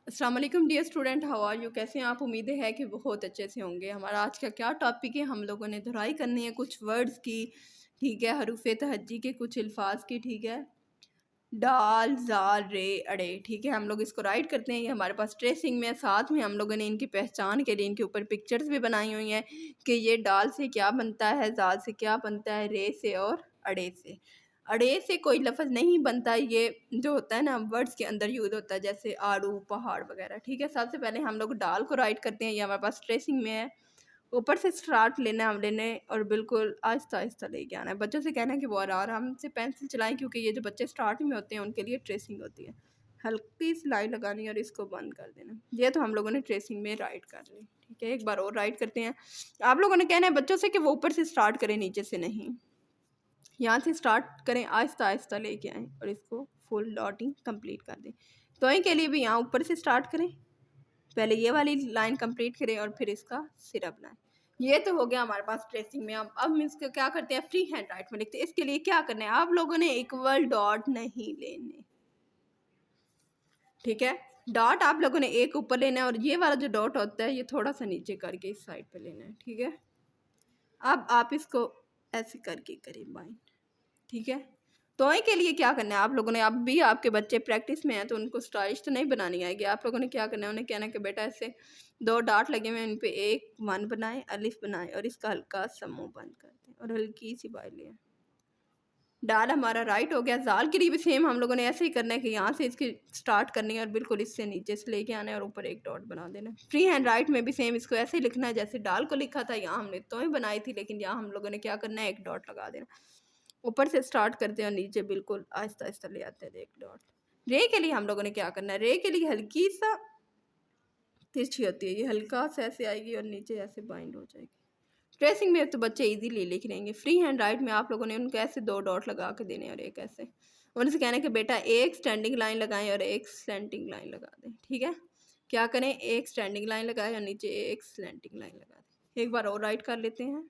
अस्सलाम वालेकुम dear student, how are you? कैसे हैं आप? उम्मीद है कि बहुत अच्छे से होंगे। हमारा आज का क्या टॉपिक है, हम लोगों ने दुहराई करनी है कुछ वर्ड्स की, ठीक है, हरूफ तहज्जी के कुछ अल्फाज की, ठीक है। डाल, जाल, रे, अड़े, ठीक है। हम लोग इसको राइट करते हैं, ये हमारे पास ट्रेसिंग में है। साथ में हम लोगों ने इनकी पहचान के लिए इनके ऊपर पिक्चर्स भी बनाई हुई हैं कि ये डाल से क्या बनता है, जाल से क्या बनता है, रे से और अड़े से। अड़े से कोई लफ्ज़ नहीं बनता, ये जो होता है ना वर्ड्स के अंदर यूज़ होता है, जैसे आड़ू, पहाड़ वगैरह, ठीक है। सबसे पहले हम लोग डाल को राइट करते हैं, ये हमारे पास ट्रेसिंग में है। ऊपर से स्टार्ट लेना है हमने ने और बिल्कुल आहिस्ता आहिस्ता लेके आना है। बच्चों से कहना है कि वो आराम से पेंसिल चलाएं, क्योंकि ये जो बच्चे स्टार्ट में होते हैं उनके लिए ट्रेसिंग होती है। हल्की सी लाइन लगानी है और इसको बंद कर देना। ये तो हम लोगों ने ट्रेसिंग में राइट कर ली, ठीक है। एक बार और राइट करते हैं। आप लोगों ने कहना है बच्चों से कि वो ऊपर से स्टार्ट करें, नीचे से नहीं। यहाँ से स्टार्ट करें, आहिस्ता आहिस्ता लेके आएँ और इसको फुल डॉटिंग कंप्लीट कर दें। तोई के लिए भी यहाँ ऊपर से स्टार्ट करें, पहले ये वाली लाइन कंप्लीट करें और फिर इसका सिरा बनाएं। ये तो हो गया हमारे पास ट्रेसिंग में। अब हम इसको क्या करते हैं, फ्री हैंड राइट में लिखते हैं। इसके लिए क्या करना है, आप लोगों ने इक्वल डॉट नहीं लेने, ठीक है। डॉट आप लोगों ने एक ऊपर लेना है और ये वाला जो डॉट होता है ये थोड़ा सा नीचे करके इस साइड पे लेना है, ठीक है। अब आप इसको ऐसे करके करें बाइंड, ठीक है। तोय के लिए क्या करना है, आप लोगों ने, अब भी आपके बच्चे प्रैक्टिस में हैं तो उनको स्टाइलिश तो नहीं बनानी आएगी। आप लोगों ने क्या करना है, उन्हें कहना है कि बेटा ऐसे दो डॉट लगे हुए हैं, इन पे एक वन बनाएं, अलिफ बनाएं और इसका हल्का सा मुंह बंद कर दें और हल्की सी बाई लें। डाल हमारा राइट हो गया। जाल के लिए भी सेम हम लोगों ने ऐसे ही करना है कि यहाँ से इसकी स्टार्ट करनी है और बिल्कुल इससे नीचे से लेके आना है और ऊपर एक डॉट बना देना है। फ्री हैंड राइट में भी सेम इसको ऐसे ही लिखना है जैसे डाल को लिखा था। यहाँ हमने तोय बनाई थी, लेकिन यहाँ हम लोगों ने क्या करना है, एक डॉट लगा देना। ऊपर से स्टार्ट करते हैं और नीचे बिल्कुल आहिस्ता आहिस्ता ले आते हैं एक डॉट। रे के लिए हम लोगों ने क्या करना है, रे के लिए हल्की सा तिरछी होती है, ये हल्का सा ऐसे आएगी और नीचे ऐसे बाइंड हो जाएगी। ट्रेसिंग में तो बच्चे इजीली लिख लेंगे। फ्री हैंड राइट में आप लोगों ने उनको ऐसे दो डॉट लगा के देने और एक ऐसे, उनसे कहना है कि बेटा एक स्टैंडिंग लाइन लगाएं और एक स्लैंटिंग लाइन लगा दें, ठीक है। क्या करें, एक स्टैंडिंग लाइन लगाएं और नीचे एक स्लैंटिंग लाइन लगा दें। एक बार और राइट कर लेते हैं।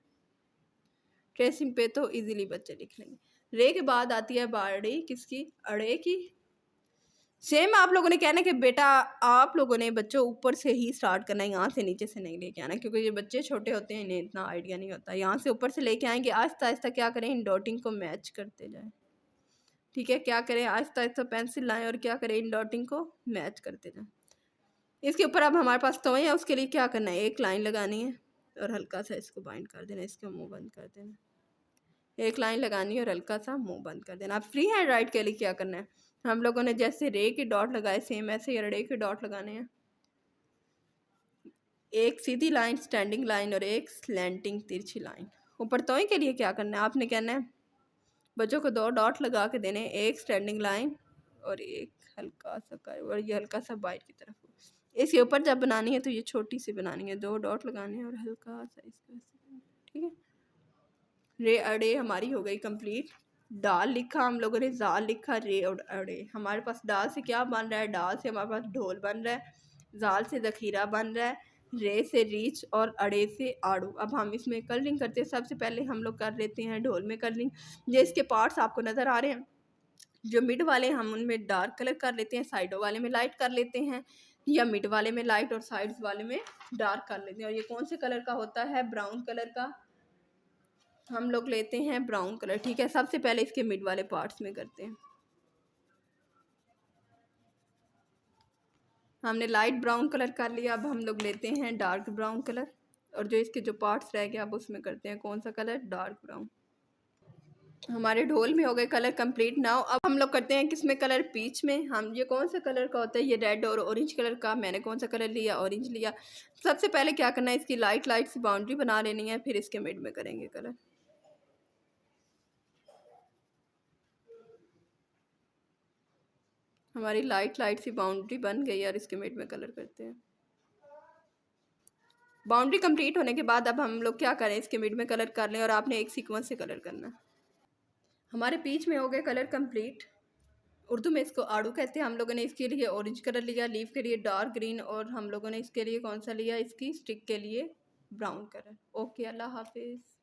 ट्रेसिंग पे तो इजीली बच्चे लिख लेंगे। रे के बाद आती है बाड़ी किसकी, अड़े की। सेम आप लोगों ने कहना कि बेटा आप लोगों ने बच्चों ऊपर से ही स्टार्ट करना है, यहाँ से नीचे से नहीं लेके आना, क्योंकि ये बच्चे छोटे होते हैं, इन्हें इतना आइडिया नहीं होता। यहाँ से ऊपर से लेके आएंगे, आहिस्ता आहिस्ता क्या करें, इन डॉटिंग को मैच करते जाएं, ठीक है। क्या करें, आहिस्ता आहिस्ता पेंसिल लाएं और क्या करें, इन डॉटिंग को मैच करते जाएं। इसके ऊपर अब हमारे पास तोय है, उसके लिए क्या करना है, एक लाइन लगानी है और हल्का सा इसको बाइंड कर देना, इसका मुँह बंद कर देना। एक लाइन लगानी है और हल्का सा मुंह बंद कर देना। अब फ्री हैंड राइट के लिए क्या करना है, हम लोगों ने जैसे रे के डॉट लगाए सेम ऐसे ही रे के डॉट लगाने हैं। एक सीधी लाइन, स्टैंडिंग लाइन और एक स्लैंटिंग तिरछी लाइन। ऊपर तोय के लिए क्या करना है, आपने कहना है बच्चों को दो डॉट लगा के देने, एक स्टैंडिंग लाइन और एक हल्का सा कर्व और ये हल्का सा बाइट की तरफ। इसके ऊपर जब बनानी है तो ये छोटी सी बनानी है, दो डॉट लगाने हैं और हल्का सा इसको, ठीक है। रे अड़े हमारी हो गई कंप्लीट। डाल लिखा हम लोगों ने, जाल लिखा, रे और अड़े। हमारे पास डाल से क्या बन रहा है, डाल से हमारे पास ढोल बन रहा है, जाल से ज़ख़ीरा बन रहा है, रे से रीछ और अड़े से आड़ू। अब हम इसमें कलरिंग करते हैं। सबसे पहले हम लोग कर लेते हैं ढोल में कलरिंग। ये इसके पार्ट्स आपको नज़र आ रहे हैं, जो मिड वाले हम उनमें डार्क कलर कर लेते हैं, साइडों वाले में लाइट कर लेते हैं, या मिड वाले में लाइट और साइड्स वाले में डार्क कर लेते हैं। और ये कौन से कलर का होता है, ब्राउन कलर का हम लोग लेते हैं, ब्राउन कलर, ठीक है। सबसे पहले इसके मिड वाले पार्ट्स में करते हैं। हमने लाइट ब्राउन कलर कर लिया, अब हम लोग लेते हैं डार्क ब्राउन कलर और जो इसके जो पार्ट्स रह गए अब उसमें करते हैं कौन सा कलर, डार्क ब्राउन। हमारे ढोल में हो गए कलर कंप्लीट। नाउ अब हम लोग करते हैं किसमें कलर, पीच में। हम ये कौन सा कलर का होता है, ये रेड और ऑरेंज कलर का। मैंने कौन सा कलर लिया, ऑरेंज लिया। सबसे पहले क्या करना है, इसकी लाइट लाइट सी बाउंड्री बना लेनी है, फिर इसके मिड में करेंगे कलर। हमारी लाइट लाइट सी बाउंड्री बन गई और इसके मिड में कलर करते हैं। बाउंड्री कंप्लीट होने के बाद अब हम लोग क्या करें, इसके मिड में कलर कर लें और आपने एक सीक्वेंस से कलर करना है। हमारे बीच में हो गए कलर कंप्लीट। उर्दू में इसको आड़ू कहते हैं। हम लोगों ने इसके लिए ऑरेंज कलर लिया, लीफ के लिए डार्क ग्रीन और हम लोगों ने इसके लिए कौन सा लिया, इसकी स्टिक के लिए ब्राउन कलर। ओके, अल्लाह हाफिज़।